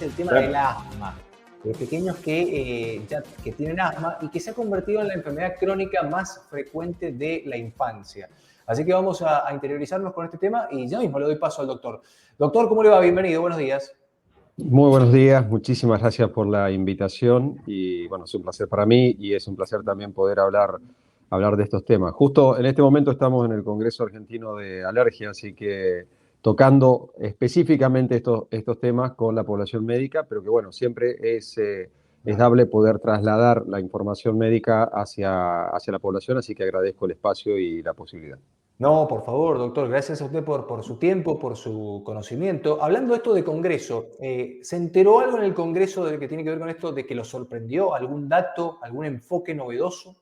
el tema Claro. del asma, de pequeños que tienen asma y que se ha convertido en la enfermedad crónica más frecuente de la infancia. Así que vamos a interiorizarnos con este tema y ya mismo le doy paso al doctor. Doctor, ¿cómo le va? Bienvenido, buenos días. Muy buenos días, muchísimas gracias por la invitación y bueno, es un placer para mí y es un placer también poder hablar de estos temas. Justo en este momento estamos en el Congreso Argentino de Alergia, así que tocando específicamente estos temas con la población médica, pero que bueno, siempre es dable poder trasladar la información médica hacia la población, así que agradezco el espacio y la posibilidad. No, por favor, doctor, gracias a usted por su tiempo, por su conocimiento. Hablando de esto de Congreso, ¿se enteró algo en el Congreso de que tiene que ver con esto, de que lo sorprendió? ¿Algún dato, algún enfoque novedoso?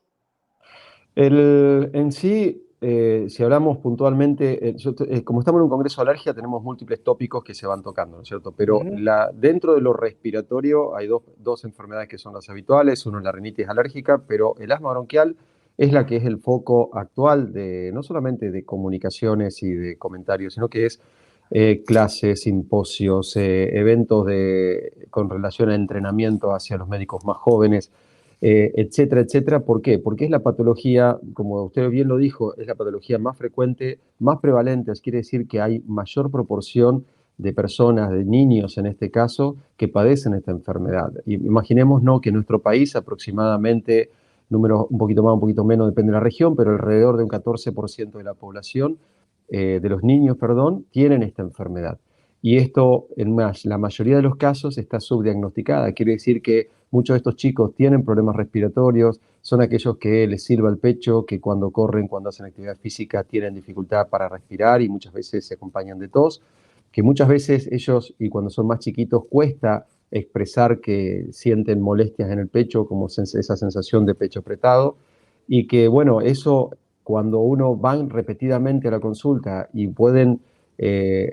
En sí, si hablamos puntualmente, como estamos en un congreso de alergia, tenemos múltiples tópicos que se van tocando, ¿no es cierto? Pero Ujú. dentro de lo respiratorio hay dos enfermedades que son las habituales. Uno es la rinitis alérgica, pero el asma bronquial es la que es el foco actual de no solamente de comunicaciones y de comentarios, sino que es clases, simposios, eventos con relación a entrenamiento hacia los médicos más jóvenes, etcétera, etcétera. ¿Por qué? Porque es la patología, como usted bien lo dijo, es la patología más frecuente, más prevalente. Eso quiere decir que hay mayor proporción de personas, de niños en este caso, que padecen esta enfermedad. Y imaginemos, ¿no?, que en nuestro país aproximadamente, números un poquito más, un poquito menos, depende de la región, pero alrededor de un 14% de la población, de los niños, perdón, tienen esta enfermedad. Y esto, la mayoría de los casos está subdiagnosticada. Quiere decir que muchos de estos chicos tienen problemas respiratorios, son aquellos que les silba el pecho, que cuando corren, cuando hacen actividad física, tienen dificultad para respirar y muchas veces se acompañan de tos, que muchas veces ellos, y cuando son más chiquitos, cuesta expresar que sienten molestias en el pecho, como esa sensación de pecho apretado, y que, bueno, eso cuando uno va repetidamente a la consulta y pueden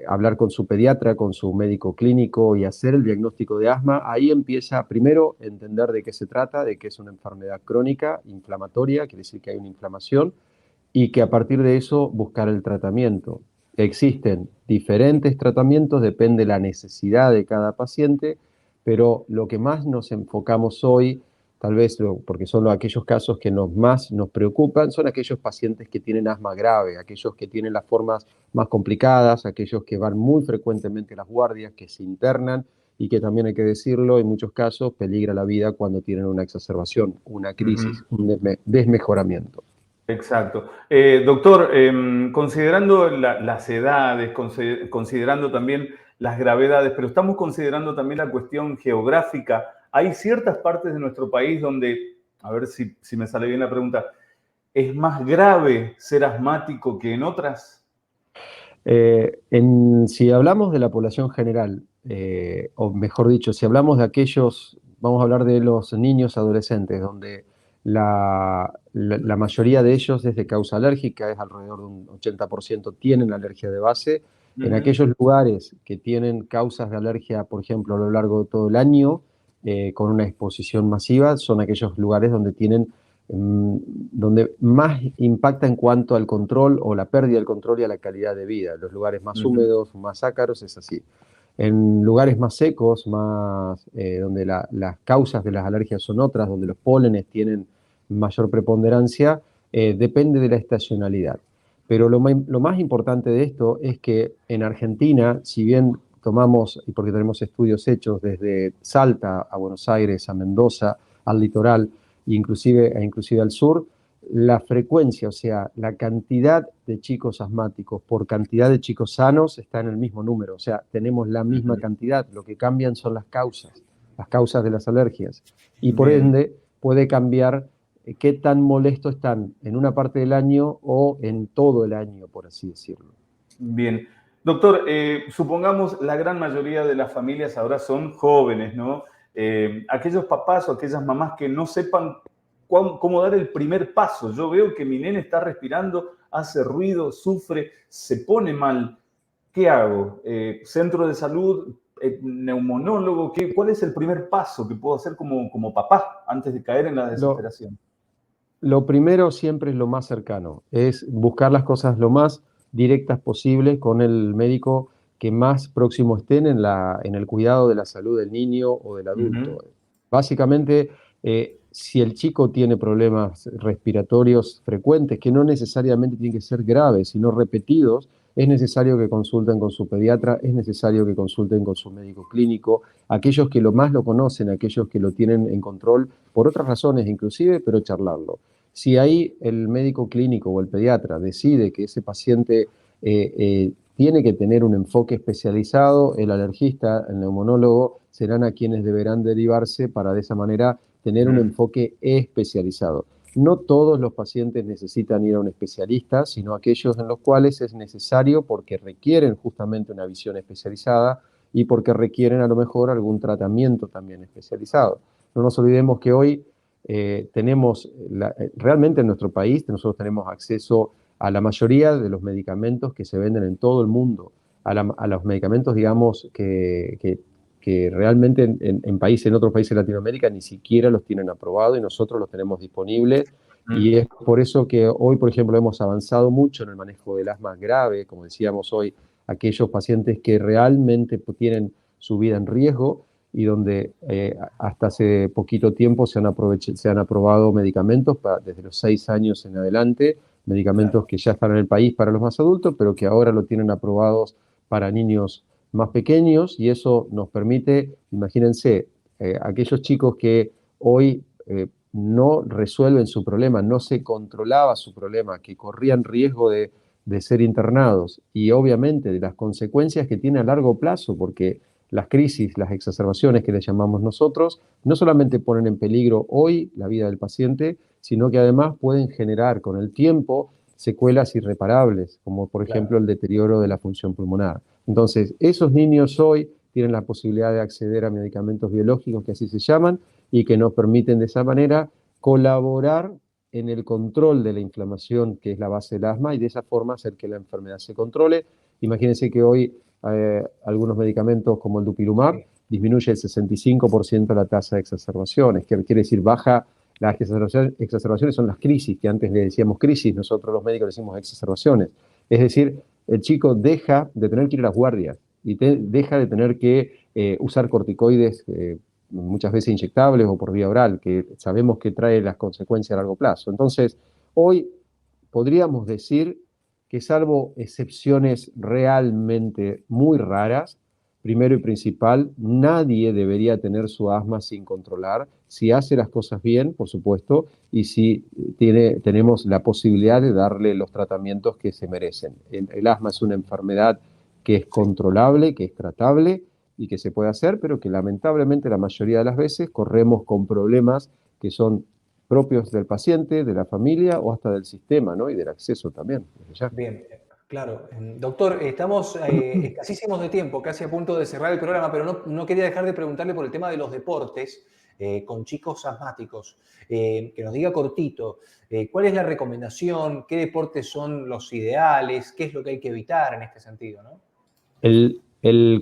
hablar con su pediatra, con su médico clínico y hacer el diagnóstico de asma, ahí empieza primero a entender de qué se trata, de que es una enfermedad crónica, inflamatoria, quiere decir que hay una inflamación, y que a partir de eso buscar el tratamiento. Existen diferentes tratamientos, depende de la necesidad de cada paciente, pero lo que más nos enfocamos hoy, tal vez porque son aquellos casos que más nos preocupan, son aquellos pacientes que tienen asma grave, aquellos que tienen las formas más complicadas, aquellos que van muy frecuentemente a las guardias, que se internan y que también hay que decirlo, en muchos casos peligra la vida cuando tienen una exacerbación, una crisis, Ujú. un desmejoramiento. Exacto. Doctor, considerando las edades, considerando también las gravedades, pero estamos considerando también la cuestión geográfica, hay ciertas partes de nuestro país donde, a ver si me sale bien la pregunta, ¿es más grave ser asmático que en otras? Si hablamos de la población general, o mejor dicho, si hablamos de aquellos, vamos a hablar de los niños adolescentes, donde la mayoría de ellos es de causa alérgica, es alrededor de un 80% tienen alergia de base. En Ujú. aquellos lugares que tienen causas de alergia, por ejemplo, a lo largo de todo el año, con una exposición masiva, son aquellos lugares donde tienen donde más impacta en cuanto al control o la pérdida del control y a la calidad de vida. Los lugares más Ujú. húmedos, más ácaros, es así. En lugares más secos, donde las causas de las alergias son otras, donde los pólenes tienen mayor preponderancia, depende de la estacionalidad. Pero lo más importante de esto es que en Argentina, si bien tomamos, y porque tenemos estudios hechos desde Salta a Buenos Aires, a Mendoza, al litoral, inclusive al sur, la frecuencia, o sea, la cantidad de chicos asmáticos por cantidad de chicos sanos está en el mismo número, o sea, tenemos la misma Ujú. cantidad, lo que cambian son las causas de las alergias, y por Bien. ende puede cambiar qué tan molesto están en una parte del año o en todo el año, por así decirlo. Bien. Doctor, supongamos la gran mayoría de las familias ahora son jóvenes, ¿no? Aquellos papás o aquellas mamás que no sepan cómo dar el primer paso. Yo veo que mi nene está respirando, hace ruido, sufre, se pone mal. ¿Qué hago? ¿Centro de salud? ¿Neumonólogo? ¿Cuál es el primer paso que puedo hacer como papá antes de caer en la Lo, desesperación? Lo primero siempre es lo más cercano, es buscar las cosas lo más directas posible con el médico que más próximo estén en el cuidado de la salud del niño o del adulto. Básicamente, si el chico tiene problemas respiratorios frecuentes, que no necesariamente tienen que ser graves, sino repetidos, es necesario que consulten con su pediatra, es necesario que consulten con su médico clínico, aquellos que lo más lo conocen, aquellos que lo tienen en control por otras razones inclusive, pero charlarlo. Si ahí el médico clínico o el pediatra decide que ese paciente tiene que tener un enfoque especializado, el alergista, el neumonólogo, serán a quienes deberán derivarse para de esa manera tener un enfoque especializado. No todos los pacientes necesitan ir a un especialista, sino aquellos en los cuales es necesario porque requieren justamente una visión especializada y porque requieren a lo mejor algún tratamiento también especializado. No nos olvidemos que hoy tenemos, realmente en nuestro país, nosotros tenemos acceso a la mayoría de los medicamentos que se venden en todo el mundo, a los medicamentos, digamos, que realmente en otros países de Latinoamérica ni siquiera los tienen aprobados y nosotros los tenemos disponibles. Y es por eso que hoy, por ejemplo, hemos avanzado mucho en el manejo del asma grave, como decíamos hoy, aquellos pacientes que realmente tienen su vida en riesgo y donde hasta hace poquito tiempo se han aprobado medicamentos desde los 6 años en adelante, medicamentos que ya están en el país para los más adultos, pero que ahora lo tienen aprobados para niños más pequeños, y eso nos permite, imagínense, aquellos chicos que hoy no resuelven su problema, no se controlaba su problema, que corrían riesgo de ser internados, y obviamente de las consecuencias que tiene a largo plazo, porque las crisis, las exacerbaciones que le llamamos nosotros, no solamente ponen en peligro hoy la vida del paciente, sino que además pueden generar con el tiempo secuelas irreparables, como por ejemplo el deterioro de la función pulmonar. Entonces, esos niños hoy tienen la posibilidad de acceder a medicamentos biológicos, que así se llaman, y que nos permiten de esa manera colaborar en el control de la inflamación, que es la base del asma, y de esa forma hacer que la enfermedad se controle. Imagínense que hoy algunos medicamentos como el dupilumab disminuye el 65% la tasa de exacerbaciones, que quiere decir baja. Las exacerbaciones son las crisis, que antes le decíamos crisis, nosotros los médicos le decimos exacerbaciones. Es decir, el chico deja de tener que ir a las guardias y deja de tener que usar corticoides muchas veces inyectables o por vía oral, que sabemos que trae las consecuencias a largo plazo. Entonces, hoy podríamos decir que salvo excepciones realmente muy raras, primero y principal, nadie debería tener su asma sin controlar, si hace las cosas bien, por supuesto, y si tenemos la posibilidad de darle los tratamientos que se merecen. El asma es una enfermedad que es controlable, que es tratable y que se puede hacer, pero que lamentablemente la mayoría de las veces corremos con problemas que son propios del paciente, de la familia o hasta del sistema, ¿no? Y del acceso también. Bien, claro. Doctor, estamos escasísimos de tiempo, casi a punto de cerrar el programa, pero no quería dejar de preguntarle por el tema de los deportes con chicos asmáticos. Que nos diga cortito, ¿cuál es la recomendación? ¿Qué deportes son los ideales? ¿Qué es lo que hay que evitar en este sentido, ¿no?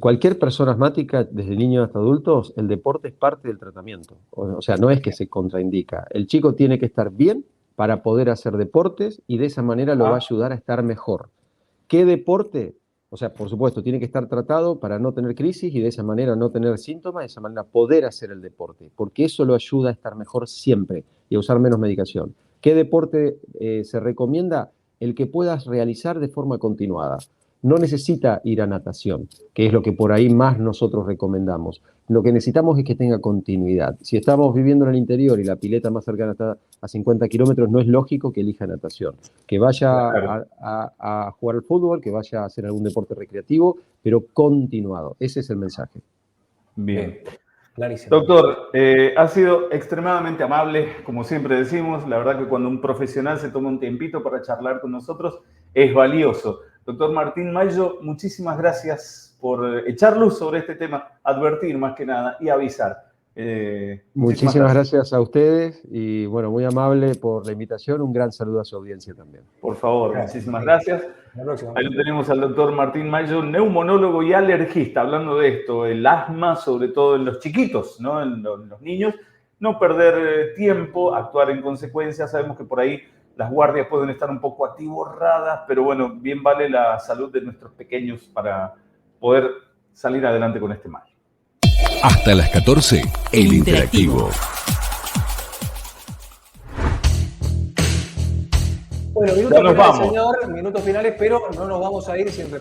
Cualquier persona asmática, desde niños hasta adultos, el deporte es parte del tratamiento. O sea, no es que se contraindica. El chico tiene que estar bien para poder hacer deportes y de esa manera lo va a ayudar a estar mejor. ¿Qué deporte? O sea, por supuesto, tiene que estar tratado para no tener crisis y de esa manera no tener síntomas, de esa manera poder hacer el deporte, porque eso lo ayuda a estar mejor siempre y a usar menos medicación. ¿Qué deporte se recomienda? El que puedas realizar de forma continuada. No necesita ir a natación, que es lo que por ahí más nosotros recomendamos. Lo que necesitamos es que tenga continuidad. Si estamos viviendo en el interior y la pileta más cercana está a 50 kilómetros, no es lógico que elija natación. Que vaya a jugar al fútbol, que vaya a hacer algún deporte recreativo, pero continuado. Ese es el mensaje. Bien. Clarísimo. Doctor, ha sido extremadamente amable, como siempre decimos. La verdad que cuando un profesional se toma un tiempito para charlar con nosotros es valioso. Doctor Martín Mayo, muchísimas gracias por echar luz sobre este tema, advertir más que nada y avisar. Muchísimas gracias a ustedes y bueno, muy amable por la invitación. Un gran saludo a su audiencia también. Por favor, muchísimas gracias. Ahí lo tenemos al doctor Martín Mayo, neumonólogo y alergista, hablando de esto, el asma, sobre todo en los chiquitos, ¿no? En los niños. No perder tiempo, actuar en consecuencia. Sabemos que por ahí las guardias pueden estar un poco atiborradas, pero bueno, bien vale la salud de nuestros pequeños para poder salir adelante con este mal. Hasta las 14, El Interactivo. Bueno, minutos finales, señor, minutos finales, pero no nos vamos a ir sin repasar.